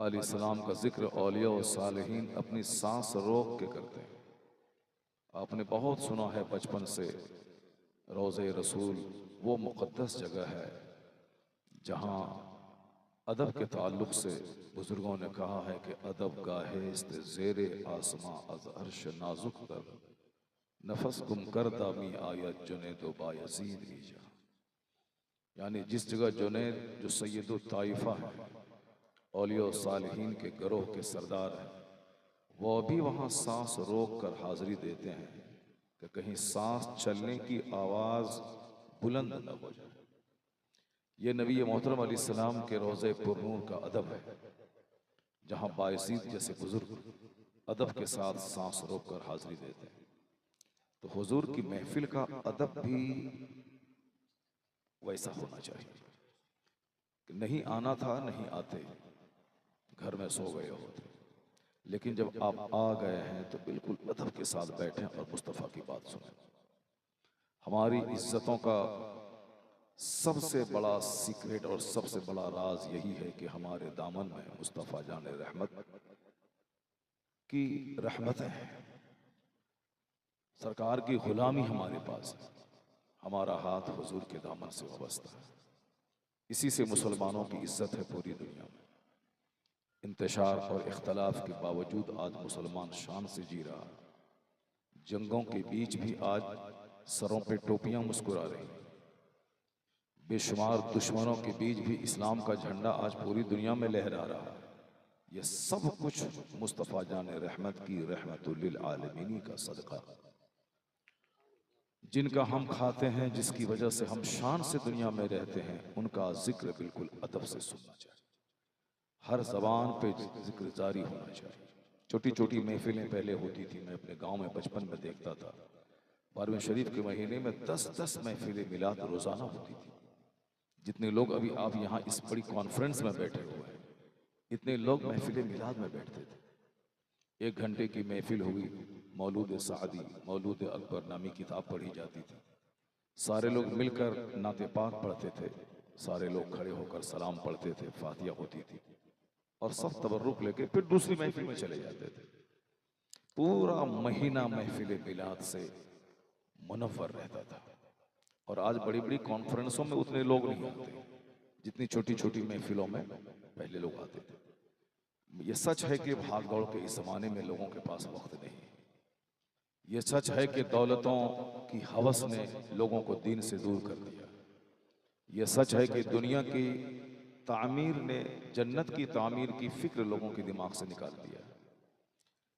अलैहिस्सलाम का जिक्र औलिया और सालिहीन अपनी सांस रोक के करते हैं। आपने बहुत सुना है बचपन से, रोज़े रसूल वो मुक़द्दस जगह है जहाँ अदब के ताल्लुक़ से बुज़ुर्गों ने कहा है कि अदब गाहेस्त ज़ेरे आसमां अज़ अर्श नाजुक तर नफस गुम कर दामी आयत जुनैद बायज़ीद ईजा। यानी जिस जगह जुनैद जो सैयदुल ताइफा है, औलिया और सालिहीन के गरोह के सरदार हैं, वो भी वहाँ सांस रोक कर हाज़िरी देते हैं कि कहीं सांस चलने की आवाज़ बुलंद न हो जाए। ये नबी मोहतरम अलैहिस्सलाम के रोज़े पुरनूर का अदब है, जहाँ बायज़ीद जैसे बुजुर्ग अदब के साथ सांस रोक कर हाज़िरी देते हैं। तो हुजूर की महफिल का अदब भी वैसा होना चाहिए कि नहीं आना था, नहीं आते, घर में सो गए होते, लेकिन जब आप आ गए हैं तो बिल्कुल अदब के साथ बैठें और मुस्तफ़ा की बात सुनें। हमारी इज्जतों का सबसे बड़ा सीक्रेट और सबसे बड़ा राज यही है कि हमारे दामन में मुस्तफ़ा जाने रहमत की रहमतें हैं। सरकार की गुलामी हमारे पास है, हमारा हाथ हुजूर के दामन से वाबस्ता है। इसी से मुसलमानों की इज्जत है पूरी दुनिया में। इंतशार और इख्तलाफ के बावजूद आज मुसलमान शान से जी रहा है। जंगों के बीच भी आज सरों पे टोपियां मुस्कुरा रही। बेशुमार दुश्मनों के बीच भी इस्लाम का झंडा आज पूरी दुनिया में लहरा रहा है। यह सब कुछ मुस्तफ़ा जाने रहमत की रहमतुल लिल आलमीन का सदका, जिनका हम खाते हैं, जिसकी वजह से हम शान से दुनिया में रहते हैं, उनका जिक्र बिल्कुल अदब से सुनना चाहिए। हर जबान पे जिक्र जारी होना चाहिए। छोटी छोटी महफिलें पहले होती थी, मैं अपने गांव में बचपन में देखता था। 12वें शरीफ के महीने में 10-10 महफिलें मिलाद रोजाना होती थी। जितने लोग अभी आप यहाँ इस बड़ी कॉन्फ्रेंस में बैठे हुए हैं, इतने लोग महफिल मिलाद में बैठते थे। 1 घंटे की महफिल हुई, मौलूद सादी, मौलूद अकबर नामी किताब पढ़ी जाती थी। सारे लोग मिलकर नाते पाक पढ़ते थे, सारे लोग खड़े होकर सलाम पढ़ते थे, फातिया होती थी और सब तबर्रुक लेके फिर दूसरी महफिल में चले जाते थे। पूरा महीना महफिल मिलाद से मुनव्वर रहता था। और आज बड़ी बड़ी कॉन्फ्रेंसों में उतने लोग नहीं आते जितनी छोटी छोटी महफिलों में पहले लोग आते थे। ये सच है कि भाग दौड़ के इस जमाने में लोगों के पास वक्त नहीं। ये सच है कि दौलतों की हवस ने लोगों को दीन से दूर कर दिया। ये सच है कि दुनिया की तामीर ने जन्नत की तामीर की फिक्र लोगों के दिमाग से निकाल दिया।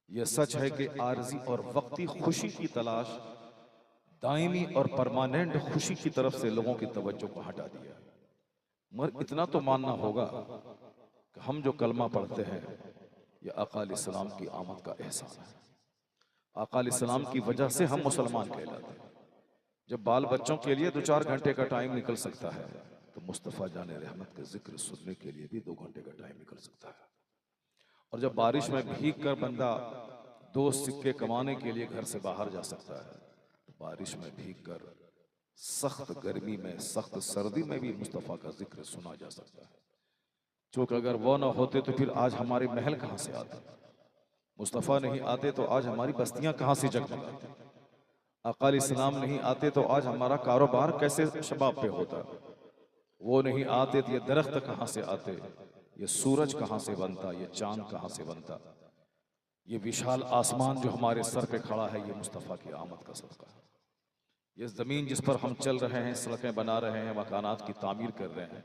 यह सच है कि आरजी और वक्ती खुशी की तलाश दायमी और परमानेंट खुशी की तरफ से लोगों की तवज्जो को हटा दिया। मगर इतना तो मानना होगा कि हम जो कलमा पढ़ते हैं, यह आका अलैहिस्सलाम की आमद का एहसान है। आका अलैहिस्सलाम की वजह से हम मुसलमान कहलाते हैं। जब बाल बच्चों के लिए 2-4 घंटे का टाइम निकल सकता है, तो मुस्तफ़ा जाने रहमत के जिक्र सुनने के लिए भी 2 घंटे का टाइम निकल सकता है। और जब बारिश में भीग कर बंदा 2 सिक्के कमाने के लिए घर से बाहर जा सकता है, तो बारिश में भीग कर सख्त गर्मी में, सख्त सर्दी में भी मुस्तफ़ा का जिक्र सुना जा सकता है। चूँकि अगर वो ना होते तो फिर आज हमारे महल कहाँ से आते, मुस्तफ़ा नहीं आते तो आज हमारी बस्तियां कहाँ से जगमगाती, आका अलैहिस्सलाम नहीं आते तो आज हमारा कारोबार कैसे शबाब पे होता, वो नहीं आते तो ये दरख्त कहाँ से आते, ये सूरज कहाँ से बनता, ये चांद कहाँ से बनता, ये विशाल आसमान जो हमारे सर पे खड़ा है, ये मुस्तफ़ा की आमद का सदका है। ये ज़मीन जिस पर हम चल रहे हैं, सड़कें बना रहे हैं, मकानात की तामीर कर रहे हैं,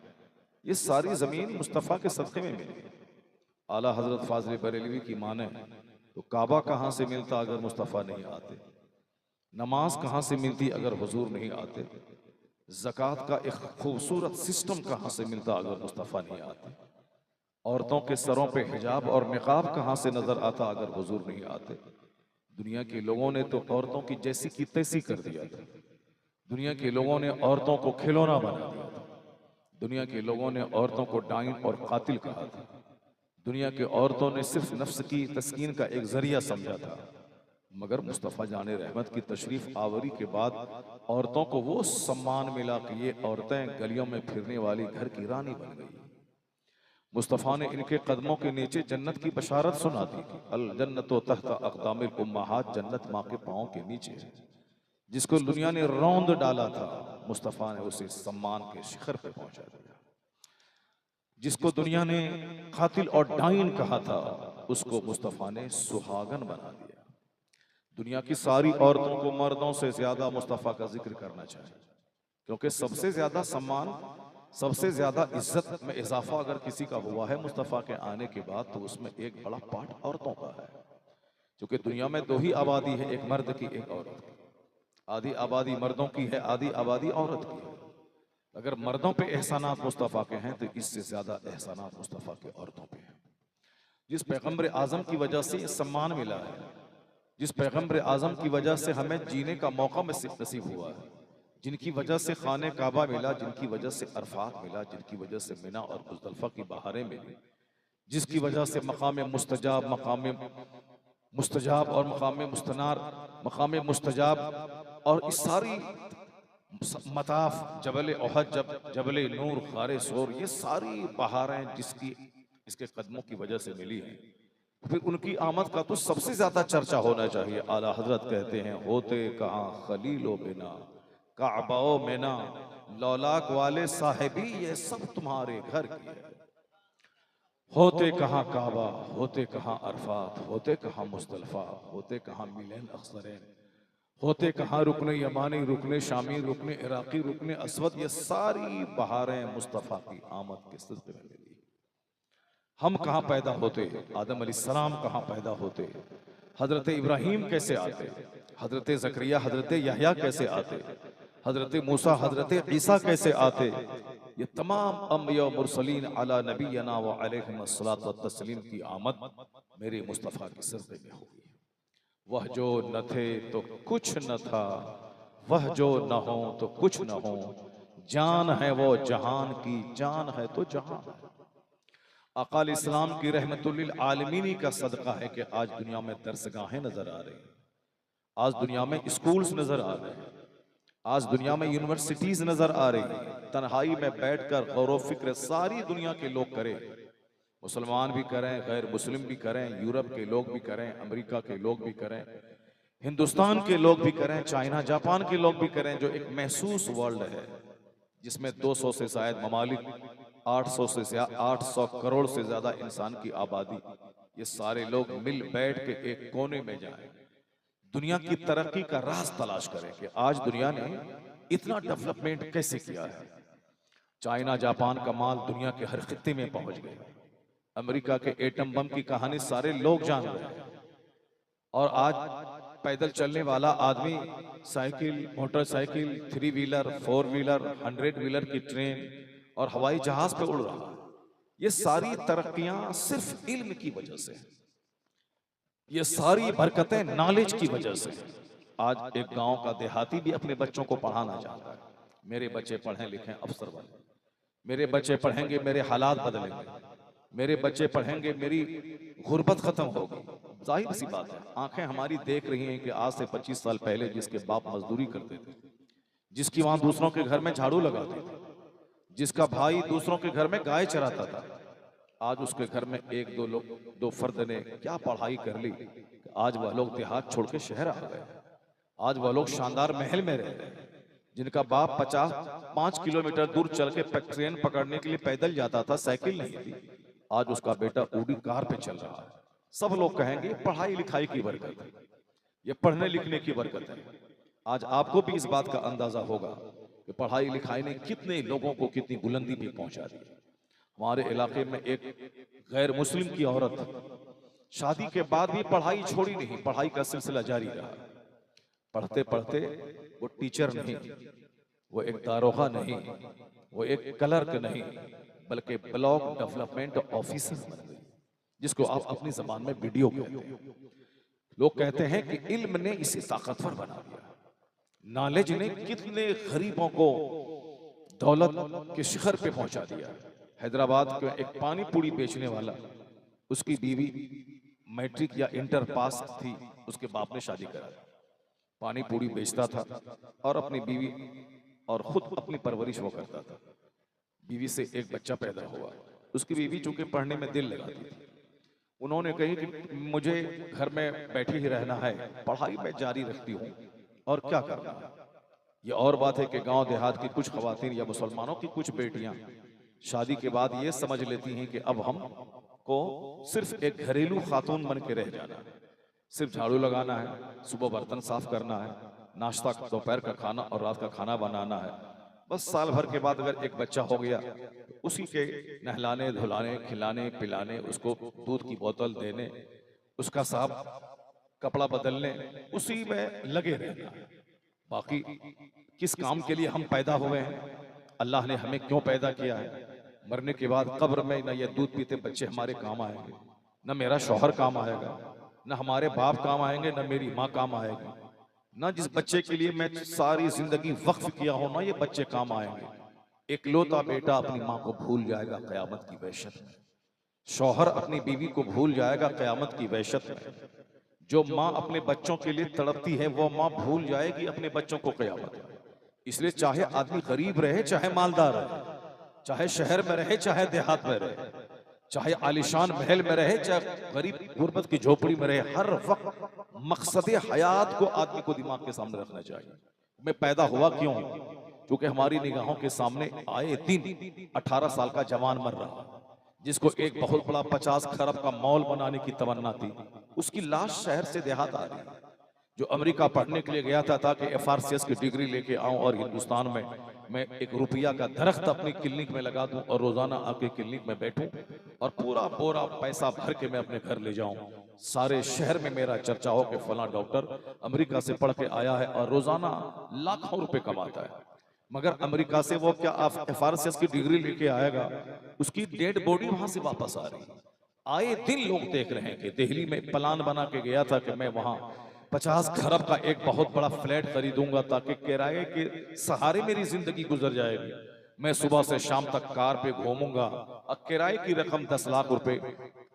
ये सारी ज़मीन मुस्तफ़ा के सदक़े में मिली। आला हज़रत फ़ाज़िल बरेलवी की माने तो काबा कहाँ से मिलता अगर मुस्तफ़ा नहीं आते, नमाज कहाँ से मिलती अगर हुजूर नहीं आते, ज़कात का एक खूबसूरत सिस्टम कहाँ से मिलता अगर मुस्तफ़ा नहीं आते, औरतों के सरों पे हिजाब और निकाब कहाँ से नजर आता अगर हुजूर नहीं आते। दुनिया के लोगों ने तो औरतों की जैसी की तैसी कर दिया था। दुनिया के लोगों ने औरतों को खिलौना बना दिया था। दुनिया के लोगों ने औरतों को डाइन और कातिल कहा था। दुनिया के औरतों ने सिर्फ नफ्स की तस्कीन का एक जरिया समझा था। मगर मुस्तफ़ा जाने रहमत की तशरीफ आवरी के बाद औरतों को वो सम्मान मिला कि ये औरतें गलियों में फिरने वाली घर की रानी बन गई। मुस्तफ़ा ने इनके कदमों के नीचे जन्नत की बशारत सुना दी कि अल जन्नतो तहत अक़दामिल उम्महात, जन्नत माँ के पाँव के नीचे है। जिसको दुनिया ने रौंद डाला था, मुस्तफ़ा ने उसे सम्मान के शिखर पे पहुंचा दिया। जिसको दुनिया ने कातिल और डाइन कहा था, उसको मुस्तफ़ा ने सुहागन बना दिया। दुनिया की सारी औरतों को मर्दों से ज्यादा मुस्तफ़ा का जिक्र करना चाहिए, क्योंकि सबसे ज्यादा सम्मान, सबसे ज्यादा इज्जत में इजाफा अगर किसी का हुआ है मुस्तफ़ा के आने के बाद, तो उसमें एक बड़ा पार्ट औरतों का है। क्योंकि दुनिया में दो ही आबादी है, एक मर्द की, एक औरत की। आधी आबादी मर्दों की है, आधी आबादी औरत की है। अगर मर्दों पे एहसानात मुस्तफ़ा के हैं, तो इससे ज्यादा एहसानात मुस्तफ़ा के औरतों पे हैं। जिस पैगम्बर आजम की वजह से ये सम्मान मिला है, जिस पैगम्बर आजम की वजह से हमें जीने का मौका नसीब हुआ है, जिनकी वजह से खाने काबा मिला, जिनकी वजह से अरफात मिला, जिनकी वजह से मिना और मुज़दलिफ़ा की बहारें मिली, जिसकी वजह से मकाम मुस्तजाब और मकाम मुस्तनार, मकाम मुस्तजाब और इस सारी मताफ, जबल ओहद, जबल नूर, खारे सोर, ये सारी बहारें जिसकी इसके कदमों की वजह से मिली हैं, फिर उनकी आमद का तो सबसे ज्यादा चर्चा होना चाहिए। आला हजरत कहते हैं, होते कहाँ खलीलो बिना, काबाओ मेना, लौलाक वाले साहिबी, ये सब तुम्हारे घर की है। होते कहाँ काबा, होते कहाँ अरफात, होते कहाँ मुज़दलिफ़ा, होते कहाँ मिलन अख्सरैन, होते कहाँ रुकने यमानी, रुकने शामी, रुकने इराकी, रुकने असवद, ये सारी बहारें मुस्तफ़ा की आमद के सिलसिले में मिली। हम कहाँ पैदा होते, आदम अलैहिस्सलाम कहाँ पैदा होते, हजरत इब्राहीम कैसे आते, हजरत ज़करिया, हजरत यहया कैसे आते, हजरत मूसा, हजरत ईसा कैसे आते, ये तमाम अंबिया मुरसलीन अला नबीना व अलैहिस्सलात व तस्लीम की आमद मेरे मुस्तफ़ा के सदक़े में हुई। वह जो न थे तो कुछ न था, वह जो न हो तो कुछ न हो, जान है वो जहान की, जान है तो जहान है। अकाल इस्लाम की रहमतुल्लिल आलमीनी का सदका है कि आज दुनिया में दरसगाहें नजर आ रही हैं, आज दुनिया में स्कूल्स नजर आ रहे हैं, आज दुनिया में यूनिवर्सिटीज नजर आ रही हैं। तन्हाई में बैठकर गौर व फिक्र सारी दुनिया के लोग करें, मुसलमान भी करें, गैर मुस्लिम भी करें, यूरोप के लोग भी करें, अमेरिका के लोग भी करें, हिंदुस्तान के लोग भी करें, चाइना जापान के लोग भी करें, जो एक महसूस वर्ल्ड है जिसमें 200 से शायद ममालिक, 800 करोड़ से ज्यादा इंसान की आबादी, ये सारे लोग मिल बैठ के एक कोने में जाएं, दुनिया की तरक्की का राज तलाश करें कि आज दुनिया ने इतना डेवलपमेंट कैसे किया है। चाइना जापान का माल दुनिया के हर खित्ते में पहुंच गया, अमेरिका के एटम बम की कहानी सारे लोग जान रहे हैं, और आज पैदल चलने वाला आदमी cycle, motorcycle, 3 wheeler, 4 wheeler, 100 wheeler की ट्रेन और हवाई जहाज पे उड़ रहा है। ये सारी तरक्कियां सिर्फ इल्म की वजह से, ये सारी बरकतें नॉलेज की वजह से। आज एक गांव का देहाती भी अपने बच्चों को पढ़ाना चाहता है, मेरे बच्चे पढ़ें लिखें अफसर बने, मेरे बच्चे पढ़ेंगे मेरे हालात बदलेंगे, मेरे बच्चे पढ़ेंगे मेरी गुर्बत खत्म होगी। जाहिर सी बात है, आंखें हमारी देख रही हैं कि आज से 25 साल पहले जिसके बाप मजदूरी करते थे, जिसकी वहां दूसरों के घर में झाड़ू लगाते थे, जिसका भाई दूसरों के घर में गाय चराता था, आज उसके घर में एक दो फर्द ने क्या पढ़ाई कर ली, आज वह लोग देहात छोड़ के शहर आ गए। आज वह लोग शानदार महल में रह रहे हैं। जिनका बाप 5 किलोमीटर दूर चल के ट्रेन पकड़ने के लिए पैदल जाता था, साइकिल नहीं थी, आज उसका बेटा ऊडी कार पे चल रहा है। सब लोग कहेंगे पढ़ाई लिखाई की बरकत है, ये पढ़ने लिखने की बरकत है। आज आपको भी इस बात का अंदाजा होगा कि पढ़ाई लिखाई ने कितने लोगों को कितनी बुलंदी पे पहुंचा दी। हमारे इलाके में एक गैर मुस्लिम की औरत शादी के बाद भी पढ़ाई छोड़ी नहीं, पढ़ाई का सिलसिला जारी रहा। पढ़ते पढ़ते वो टीचर नहीं, वो एक दारोगा नहीं, वो एक क्लर्क नहीं, बल्कि ब्लॉक डेवलपमेंट ऑफिसर बन गई, जिसको आप अपनी जबान में वीडियो कहते हैं। लोग कहते हैं कि इल्म ने इसे ताकतवर बना दिया, नॉलेज ने कितने गरीबों को दौलत के शिखर पे पहुंचा दिया। हैदराबाद का एक पानी पूरी बेचने वाला, उसकी बीवी मैट्रिक या इंटर पास थी, उसके बाप ने शादी करा, पानी पूरी बेचता था और अपनी बीवी और खुद अपनी परवरिश वो करता था। बीवी से एक बच्चा पैदा हुआ, उसकी बीवी चूंकि पढ़ने में दिल लगाती थी, उन्होंने कही कि मुझे घर में बैठी ही रहना है, पढ़ाई में जारी रखती हूँ और क्या करना है। ये और बात है कि गांव देहात की कुछ खवातीन या मुसलमानों की कुछ बेटियां शादी के बाद ये समझ लेती हैं कि अब हम को सिर्फ एक घरेलू खातून बन के रह जाना है, सिर्फ झाड़ू लगाना है, सुबह बर्तन साफ करना है, नाश्ता दोपहर का खाना और रात का खाना बनाना है। बस साल भर के बाद अगर एक बच्चा हो गया तो उसी के नहलाने धुलाने खिलाने पिलाने, उसको दूध की बोतल देने, उसका साफ कपड़ा बदलने, उसी में लगे रहना है। बाकी किस काम के लिए हम पैदा हुए हैं, अल्लाह ने हमें क्यों पैदा किया है, मरने के बाद कब्र में न ये दूध पीते बच्चे हमारे काम आएंगे, न मेरा शौहर काम आएगा, न हमारे बाप काम आएंगे, न मेरी माँ काम आएगी, न जिस बच्चे के लिए मैं सारी जिंदगी वक्फ किया हूं ना ये बच्चे काम आएंगे। एकलौता बेटा अपनी माँ को भूल जाएगा कयामत की वहशत में, शौहर अपनी बीवी को भूल जाएगा कयामत की वहशत में, जो माँ अपने बच्चों के लिए तड़पती है वो माँ भूल जाएगी अपने बच्चों को कयामत में। इसलिए चाहे आदमी गरीब रहे चाहे मालदार रहे, चाहे शहर में रहे चाहे देहात में रहे, चाहे आलिशान महल में रहे चाहे गरीब गुर्बत की झोपड़ी में रहे, हर वक्त मकसद हयात को आदमी को दिमाग के सामने रखना चाहिए। मैं पैदा हुआ क्यों? क्योंकि हमारी निगाहों के सामने आए दिन 18 साल का जवान मर रहा, जिसको एक बहुत बड़ा 50 खरब का मॉल बनाने की तमन्ना थी, उसकी लाश शहर से देहात आ रही है। जो अमेरिका पढ़ने के लिए गया था ताकि FRCS की डिग्री लेके आऊं और हिंदुस्तान में मैं एक रुपया का दरख्त अपनी क्लिनिक में लगा दूं और रोजाना आके क्लिनिक में बैठूं और पूरा बोरा पैसा भर के मैं अपने घर ले जाऊं, सारे शहर में मेरा चर्चा हो कि फला डॉक्टर अमेरिका से पढ़ के आया है और रोजाना लाखों रुपए कमाता है। मगर अमेरिका से वो क्या FRCS की डिग्री लेके आएगा, उसकी डेड बॉडी वहां से वापस आ रही है। आए दिन लोग देख रहे हैं कि दिल्ली में प्लान बना के गया था कि मैं वहां 50 खरब का एक बहुत बड़ा फ्लैट खरीदूंगा ताकि किराए के सहारे मेरी जिंदगी गुजर जाएगी, मैं सुबह से शाम तक कार पे घूमूंगा और किराए की रकम 10 लाख रुपए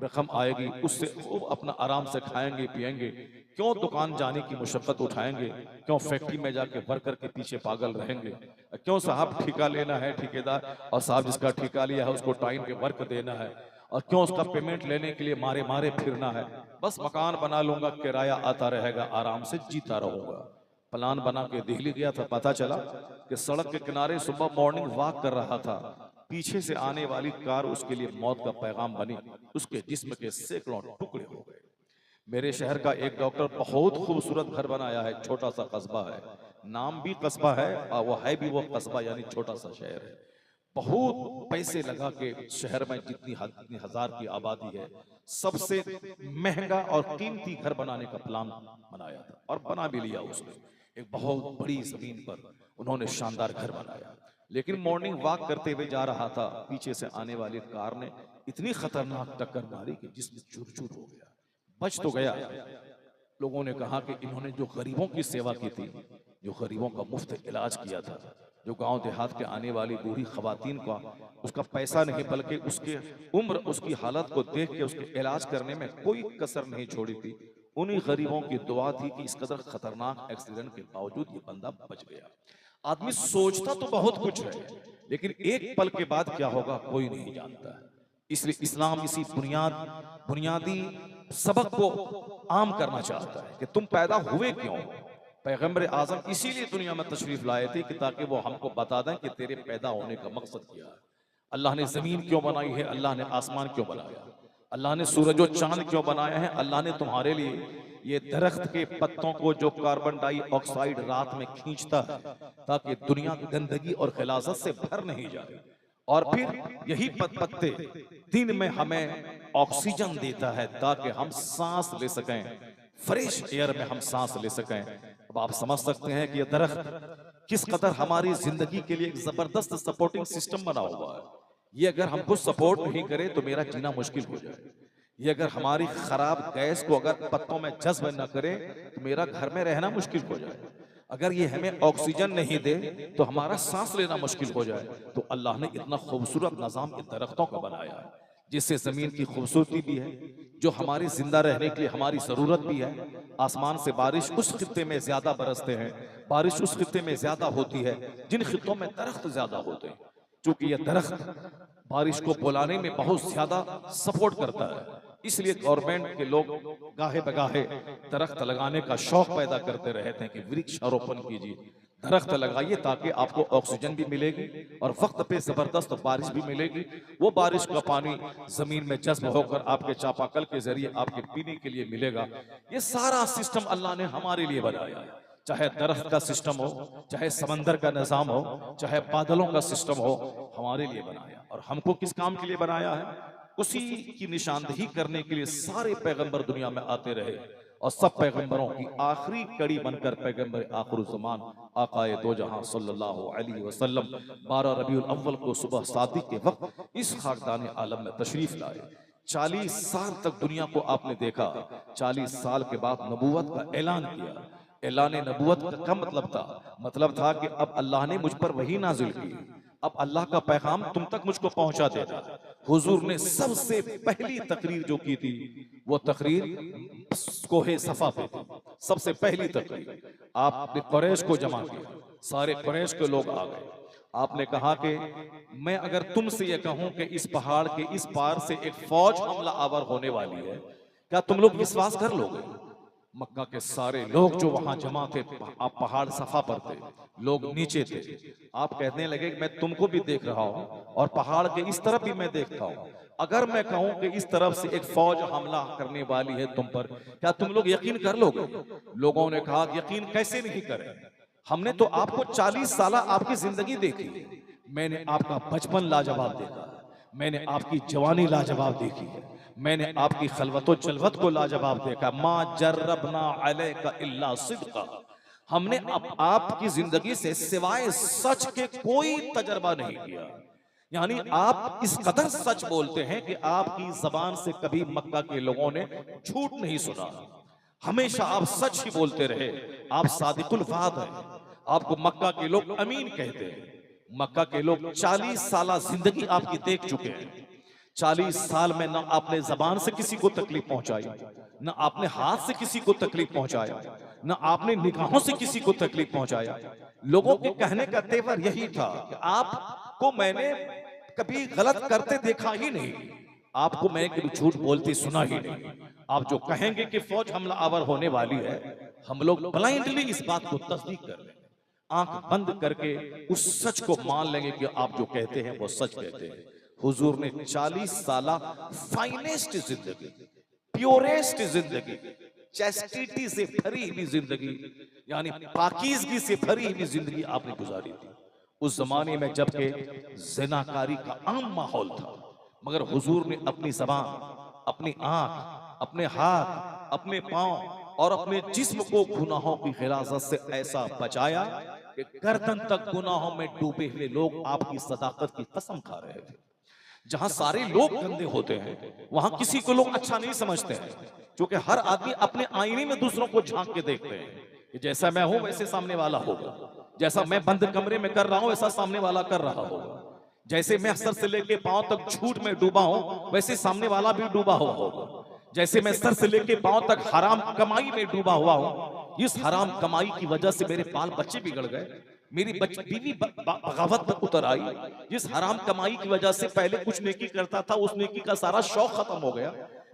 रकम आएगी, उससे खूब अपना आराम से खाएंगे पिएंगे, क्यों दुकान जाने की मुशक्कत उठाएंगे, क्यों फैक्ट्री में जाके वर्कर के पीछे पागल रहेंगे, क्यों साहब ठेका लेना है ठेकेदार और साहब जिसका ठेका लिया है उसको टाइम पे वर्क देना है और क्यों उसका पेमेंट लेने के लिए मारे मारे फिरना है। बस मकान बना लूंगा, किराया आता रहेगा, आराम से जीता रहूंगा। प्लान बना के दिल्ली गया था, पता चला कि सड़क के किनारे सुबह मॉर्निंग वॉक कर रहा था, पीछे से आने वाली कार उसके लिए मौत का पैगाम बनी, उसके जिस्म के सैकड़ों टुकड़े हो गए। मेरे शहर का एक डॉक्टर बहुत खूबसूरत घर बनाया है, छोटा सा कस्बा है, नाम भी कस्बा है और वो है भी वो कस्बा यानी छोटा सा शहर है। बहुत पैसे लगा के शहर में जितनी हजार की आबादी है सबसे महंगा और कीमती घर बनाने का प्लान बनाया था और बना भी लिया उसने। एक बहुत बड़ी जमीन पर उन्होंने शानदार घर बनाया, लेकिन मॉर्निंग वॉक करते हुए जा रहा था, पीछे से आने वाली कार ने इतनी खतरनाक टक्कर मारी कि जिसमें चूर-चूर हो गया, बच तो गया। लोगों ने कहा कि इन्होंने जो गरीबों की सेवा की थी, जो गरीबों का मुफ्त इलाज किया था, जो गांव देहात के आने वाली बूढ़ी खवातीन का उसका पैसा नहीं बल्कि उसके उम्र उसकी हालत को देख के उसके इलाज करने में कोई कसर नहीं छोड़ी थी, उन्हीं गरीबों की दुआ थी कि इस कदर खतरनाक एक्सीडेंट के बावजूद ये बंदा बच गया। आदमी सोचता तो बहुत कुछ है लेकिन एक पल के बाद क्या होगा कोई नहीं जानता। इसलिए इस्लाम इसी बुनियादी सबक को आम करना चाहता है कि तुम पैदा हुए क्यों। पैगंबर आजम इसीलिए दुनिया में तशरीफ लाए थे कि ताकि वो हमको बता दें कि तेरे पैदा होने का मकसद क्या है। अल्लाह ने जमीन क्यों बनाई है, अल्लाह ने आसमान क्यों बनाया, अल्लाह ने सूरज और चांद क्यों बनाया है, अल्लाह ने तुम्हारे लिए ये दरख्त के पत्तों को जो कार्बन डाइऑक्साइड रात में खींचता है ताकि दुनिया गंदगी और खिलाफत से भर नहीं जाए, और फिर यही पत्ते दिन में हमें ऑक्सीजन देता है ताकि हम सांस ले सकें, फ्रेश एयर में हम सांस ले सकें। अब आप समझ सकते हैं कि यह दरख्त किस कदर हमारी जिंदगी के लिए एक जबरदस्त सपोर्टिंग सिस्टम बना हुआ है। ये अगर हमको सपोर्ट नहीं करे तो मेरा जीना मुश्किल हो जाए। ये अगर हमारी खराब गैस को अगर पत्तों में जज्ब न करे तो मेरा घर में रहना मुश्किल हो जाए। अगर ये हमें ऑक्सीजन नहीं दे तो हमारा सांस लेना मुश्किल हो जाए। तो अल्लाह ने इतना खूबसूरत निजाम इन दरख्तों का बनाया है जिससे जमीन की खूबसूरती भी है, जो हमारी जिंदा रहने के लिए हमारी जरूरत भी है। आसमान से बारिश उस खित्ते में ज्यादा बरसते हैं, बारिश उस खित्ते में ज्यादा होती है जिन खित्तों में दरख्त ज्यादा होते हैं। चूंकि यह दरख्त बारिश को बुलाने में बहुत ज्यादा सपोर्ट करता है। इसलिए गवर्नमेंट के लोग गाहे बगाहे दरख्त लगाने का शौक पैदा करते रहते हैं कि वृक्षारोपण कीजिए, दरख्त लगाइए ताकि आपको ऑक्सीजन भी मिलेगी और वक्त पे जबरदस्त बारिश भी मिलेगी। वो बारिश का पानी जमीन में जज्ब होकर आपके चापाकल के जरिए आपके पीने के लिए मिलेगा। ये सारा सिस्टम अल्लाह ने हमारे लिए बनाया है। चाहे दरख्त का सिस्टम हो, चाहे समंदर का निजाम हो, चाहे बादलों का सिस्टम हो, हमारे लिए बनाया। और हमको किस काम के लिए बनाया है? उसी की निशानदेही करने के लिए सारे पैगंबर दुनिया में आते रहे और सब पैगंबरों की आखिरी कड़ी बनकर पैगंबर आखिरुज़्ज़मान आकाए दो जहां सल्लल्लाहु अलैहि वसल्लम 12 रबीउल अव्वल को सुबह सादिक के वक्त इस खाकदान आलम में तशरीफ लाए। 40 साल तक दुनिया को आपने देखा। 40 साल के बाद नबूवत का ऐलान किया। ऐलान नबूवत का क्या मतलब था कि अब अल्लाह ने मुझ पर वही नाजिल की, अब अल्लाह का पैगाम तुम तक मुझको पहुंचा देता। हुजूर ने सबसे पहली तकरीर जो की थी वो तकरीर कोहे सफा पे थी। सबसे पहली तकरीर आपने कुरैश को जमा किया, सारे कुरैश के लोग आ गए। आपने कहा कि मैं अगर तुमसे ये कहूं कि इस पहाड़ के इस पार से एक फौज हमला आवर होने वाली है, क्या तुम लोग विश्वास कर लोगे? मक्का के सारे लोग जो वहां जमा थे, आप पहाड़ सफा पर थे, लोग नीचे थे। आप कहने लगे मैं तुमको भी देख रहा हूं और पहाड़ के इस तरफ भी मैं देखता हूं। अगर मैं कहूं कि इस तरफ से एक फौज हमला करने वाली है तुम पर, क्या तुम लोग यकीन कर लोगे? लोगों ने कहा यकीन कैसे नहीं करें, हमने तो आपको 40 साल आपकी जिंदगी देखी, मैंने आपका बचपन लाजवाब देखा, मैंने आपकी जवानी लाजवाब देखी है, मैंने आपकी खलवतो जलवत को लाजवाब देखा। माँ जर्रबना अलैका इल्ला सिद्का, हमने आपकी जिंदगी से सिवाय सच के कोई तजर्बा नहीं किया। यानी आप इस कदर सच बोलते हैं कि आपकी जबान से कभी मक्का के लोगों ने झूठ नहीं सुना, हमेशा आप सच ही बोलते रहे। आप सादिकुल वाद हैं, आपको मक्का के लोग अमीन कहते हैं। मक्का के लोग 40 साल जिंदगी आपकी देख चुके हैं। 40 साल में ना आपने जबान से किसी को तकलीफ पहुंचाई, ना आपने हाथ से किसी को तकलीफ पहुंचाया, ना आपने निगाहों से किसी को तकलीफ पहुंचाया। लोगों के कहने का तेवर यही था कि आपको मैंने कभी गलत करते देखा ही नहीं, आपको मैं कभी झूठ बोलते सुना ही नहीं। आप जो कहेंगे कि फौज हमला आवर होने वाली है, हम लोग ब्लाइंडली इस बात को तस्दीक कर लेंगे, आंख बंद करके उस सच को मान लेंगे कि आप जो कहते हैं वो सच कहते हैं। हुजूर ने 40 साल फाइनेस्ट जिंदगी, प्योरेस्ट जिंदगी, चैस्टिटी से भरी हुई जिंदगी, यानी पाकीज़गी से भरी हुई जिंदगी आपने गुजारी थी। उस जमाने में जबकि ज़िनाकारी का आम माहौल था, मगर हुजूर ने अपनी ज़बान, अपनी आंख, अपने हाथ, अपने पांव और अपने जिस्म को गुनाहों की गिलाज़त से ऐसा बचाया कि गर्दन तक गुनाहों में डूबे हुए लोग आपकी सदाकत की कसम खा रहे थे। जहां सारे लोग गंदे होते हैं वहां किसी को लोग अच्छा नहीं समझते हैं, क्योंकि हर आदमी अपने आईने में दूसरों को झांक के देखते हैं कि जैसा मैं हूं वैसे सामने वाला होगा, जैसा मैं बंद कमरे में कर रहा हूं वैसा सामने वाला कर रहा होगा, जैसे मैं सर से लेके पांव तक झूठ में डूबा हूं वैसे सामने वाला भी डूबा हुआ होगा, जैसे मैं सर से लेके पांव तक हराम कमाई में डूबा हुआ हूं, इस हराम कमाई की वजह से मेरे बाल बच्चे बिगड़ गए, मेरी बीवी बगावत पर उतर आई, जिस हराम कमाई की वजह से पहले कुछ नेकी करता था उस नेकी का सारा शौक खत्म हो गया।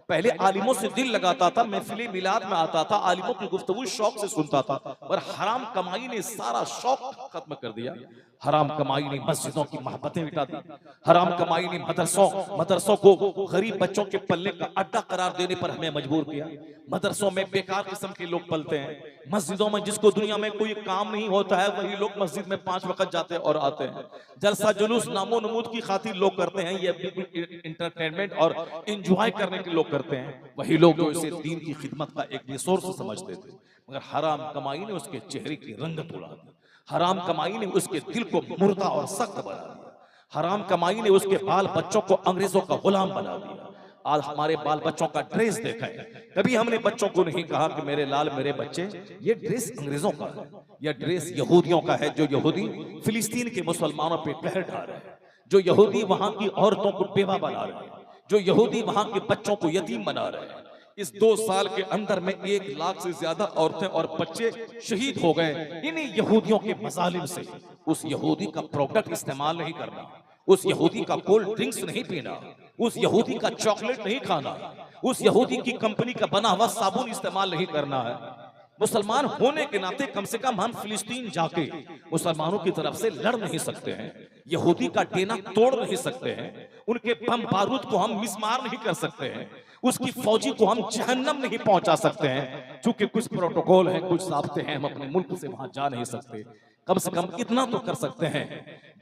पहले आलिमों से दिल लगाता था, महफिल मिलाद में आता था, आलिमों की गुफ्तगू शौक से सुनता था, और हराम कमाई ने सारा शौक खत्म कर दिया। हराम कमाई ने मस्जिदों की मोहब्बतें मिटा दी, हराम कमाई ने मदरसों को गरीब बच्चों के पलने का अड्डा करार देने पर हमें मजबूर किया। मदरसों में बेकार किस्म के लोग पलते हैं, मस्जिदों में जिसको दुनिया में कोई काम नहीं होता है वही लोग मस्जिद में 5 वक्त जाते और आते हैं। जलसा जुलूस नामो नमूद की खातिर लोग करते हैं, ये बिल्कुल इंटरटेनमेंट और एंजॉय करने के लोग करते हैं। वही लोग जो इसे दीन की खिदमत का एक रिसोर्स समझते थे, मगर हराम कमाई ने उसके चेहरे की रंगत उड़ा दी, हराम कमाई ने उसके दिल को मुर्दा और सख्त बना दिया, हराम कमाई ने उसके बाल बच्चों को अंग्रेजों का गुलाम बना दिया। आज हमारे बाल बच्चों का ड्रेस देखा है, कभी हमने बच्चों को नहीं कहा कि मेरे लाल मेरे बच्चे ये ड्रेस अंग्रेजों का है, यह ड्रेस यहूदियों का है, जो यहूदी फिलिस्तीन के मुसलमानों पे कहर ढा रहे हैं, जो यहूदी वहां की औरतों को बेवा बना रहे हैं, जो यहूदी वहां के बच्चों को यतीम बना रहे हैं। इस 2 साल के अंदर में 1 लाख से ज्यादा औरतें और बच्चे शहीद हो गए इन्हीं यहूदियों के मजालिम से। उस यहूदी का प्रोडक्ट इस्तेमाल नहीं करना, उस यहूदी का कोल्ड ड्रिंक्स नहीं पीना, उस यहूदी का चॉकलेट नहीं खाना, उस यहूदी की कंपनी का बना हुआ साबुन इस्तेमाल नहीं करना है। मुसलमान होने के नाते कम से कम हम फिलिस्तीन जाके मुसलमानों की तरफ से लड़ नहीं सकते हैं, यहूदी का डेना तोड़ नहीं सकते हैं, उनके बम बारूद को हम मिसमार नहीं कर सकते हैं, उसकी फौजी को हम जहन्नम नहीं पहुंचा सकते हैं। चूंकि कुछ प्रोटोकॉल हैं, कुछ ज़ाब्ते हैं, हम अपने मुल्क से वहां जा नहीं सकते। कम से कम इतना तो कर सकते हैं,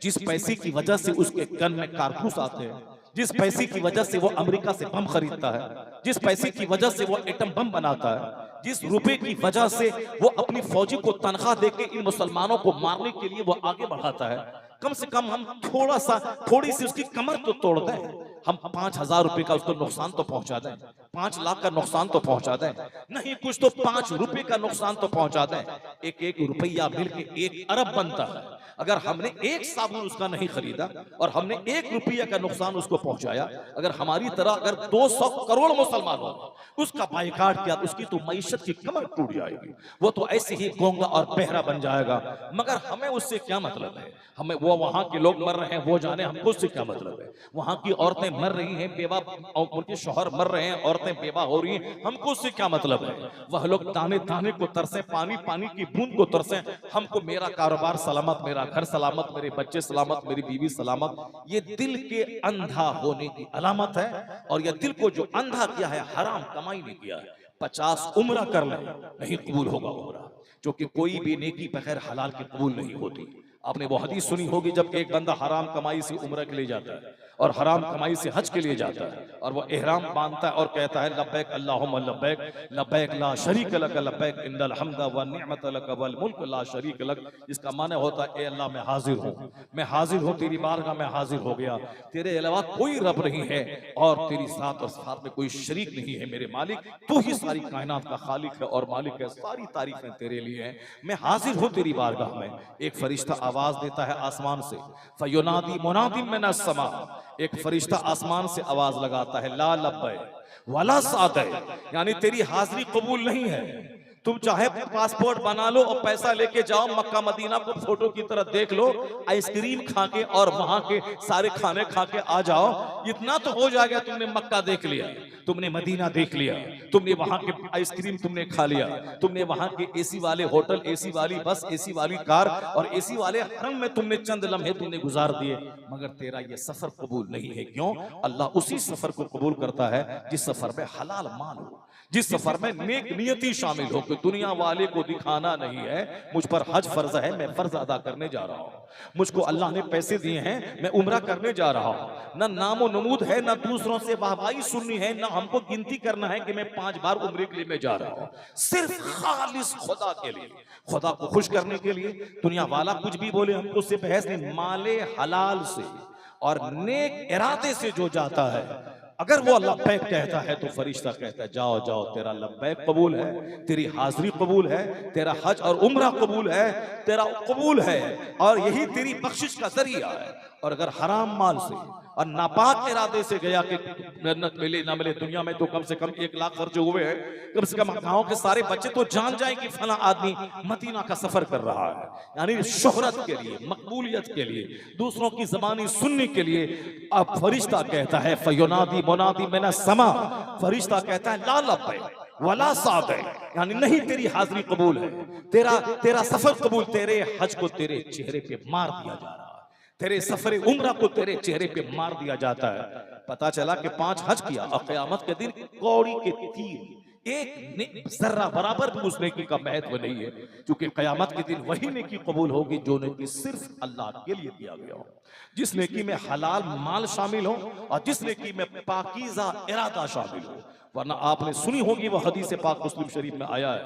जिस पैसे की वजह से उसके गन में कारतूस आते हैं, जिस पैसे की वजह से वो अमेरिका से बम खरीदता है, जिस पैसे की वजह से वो एटम बम बनाता है, जिस रुपए की वजह से वो अपनी फौजी को तनख्वाह देके इन मुसलमानों को मारने के लिए वो आगे बढ़ाता है, कम से कम हम थोड़ी सी उसकी कमर तो तोड़ दें। हम 5,000 रुपए का उसको नुकसान तो पहुंचा दें, 5 लाख का नुकसान तो पहुंचा दें, नहीं कुछ तो 5 रुपए का नुकसान तो पहुंचा दें। एक एक रुपया मिलके 1 अरब बनता है। अगर हमने एक साबुन उसका नहीं खरीदा और हमने 1 रुपया का नुकसान उसको पहुंचाया, अगर हमारी तरह अगर 200 करोड़ मुसलमान हो उसका बाइकाट किया, उसकी तो मईशत की कमर टूट जाएगी, वो तो ऐसे ही गोंगा और बहरा बन जाएगा। मगर हमें उससे क्या मतलब है? हमें वो वहां के लोग मर रहे हैं वो जाने, हमको उससे क्या मतलब है? वहां की औरतें मर रही हैं, बेवा, उनके शौहर मर रहे हैं, औरतें बेवा हो रही हैं, हमको उससे क्या मतलब है? वह लोग दाने दाने को तरसे, पानी पानी की बूंद को तरसे, हमको मेरा कारोबार सलामत, मेरा घर सलामत, मेरे बच्चे सलामत, मेरी बीवी सलामत। ये दिल के अंधा होने की अलामत है, और यह दिल को जो अंधा किया है, हराम कमाई ने किया है। 50 उम्रा कर ले, नहीं कबूल होगा उम्रा, क्योंकि कोई भी नेकी बगैर हलाल की कबूल नहीं होती। आपने वो हदीस सुनी होगी, जब एक बंदा हराम कमाई से उम्रा के लिए जाता है और हराम कमाई से हज के लिए जाता है, और वो इहराम बांधता है और कहता है लब्बैक अल्लाहुम्मा लब्बैक, लब्बैक ला शरीक लक लब्बैक इन्नल हम्दा व निअमत लक वल मुल्क ला शरीक लक। इसका माने होता है, ए अल्लाह मैं हाजिर हूँ, मैं हाजिर हूँ, तेरी बारगाह में हाजिर हो गया, तेरे अलावा कोई रब नहीं है और तेरी साथ और साथ में कोई शरीक नहीं है। मेरे मालिक, तू ही सारी कायनात का खालिक है और मालिक है, सारी तारीफें तेरे लिए हैं, मैं हाजिर हूँ तेरी बारगाह में। एक फरिश्ता आवाज देता है आसमान से, फयुनादी मुनादी मिनस समा, एक फरिश्ता आसमान से आवाज लगाता है, ला लब्बैक वला सादैक, यानी तेरी हाजिरी कबूल नहीं है। तुम चाहे पासपोर्ट बना लो और पैसा लेके जाओ, मक्का मदीना को फोटो की तरह देख लो, आइसक्रीम खा के और वहां के सारे खाने खा के आ जाओ, इतना तो हो जाएगा, तुमने मक्का देख लिया, तुमने मदीना देख लिया, तुमने वहां के आइसक्रीम तुमने खा लिया, तुमने वहां के एसी वाले होटल, एसी वाली बस, एसी वाली कार और एसी वाले हरम में तुमने चंद लम्हे तुमने गुजार दिए, मगर तेरा ये सफर कबूल नहीं है। क्यों? अल्लाह उसी सफर को कबूल करता है जिस सफर में हलाल माल हो, जिस सफर में नेक नियति शामिल हो, कि दुनिया वाले को दिखाना नहीं है मुझ पर हज फर्ज है, मैं फर्ज अदा करने जा रहा हूँ, मुझको अल्लाह ने पैसे दिए हैं, मैं उम्रा करने जा रहा हूँ, ना नामो नमूद है, ना दूसरों से वाहवाही सुननी है, ना हमको गिनती करना है कि मैं 5 बार उम्रे के लिए मैं जा रहा हूँ, सिर्फ खालिस खुदा के लिए, खुदा को खुश करने के लिए। दुनिया वाला कुछ भी बोले हमको उससे बहस नहीं, माले हलाल से और नेक इरादे से जो जाता है, अगर वो लब्बैक कहता है तो फरिश्ता कहता है, जाओ जाओ, तेरा लब्बैक कबूल है, तेरी हाजिरी कबूल है, तेरा हज और उम्रा कबूल है, तेरा कबूल है, और यही तेरी बख्शिश का जरिया है। और अगर हराम माल से और नापाक इरादे से गया कि जन्नत मिले ना मिले, दुनिया में तो कम से कम 1 लाख खर्च हुए हैं, कम से कम गांव के सारे बच्चे तो जान जाए कि फला आदमी मदीना का सफर कर रहा है, यानी शोहरत के लिए, मकबूलियत के लिए, दूसरों की ज़बानी सुनने के लिए। अब फरिश्ता कहता है, फयुनादी मुनादी मिनस समा, फरिश्ता कहता है ला लब्बैक वला सादैक, यानी नहीं तेरी हाजिरी कबूल है, तेरा सफर कबूल, तेरे हज को तेरे चेहरे पे मार दिया जा रहा है, तेरे सफरे उम्रा को तेरे चेहरे पे मार दिया जाता है। पता चला कि 5 हज किया और क़यामत के दिन कौड़ी के तीर एक जर्रा बराबर भी उस नेकी का महत्व नहीं है, क्योंकि क़यामत के दिन वही नेकी कबूल होगी जो नेकी सिर्फ अल्लाह के लिए किया गया हो, जिस नेकी में हलाल माल शामिल हो और जिस नेकी में पाकीज़ा इरादा शामिल हो। वरना आपने सुनी होगी वो हदीस पाक मुस्लिम शरीफ में आया है,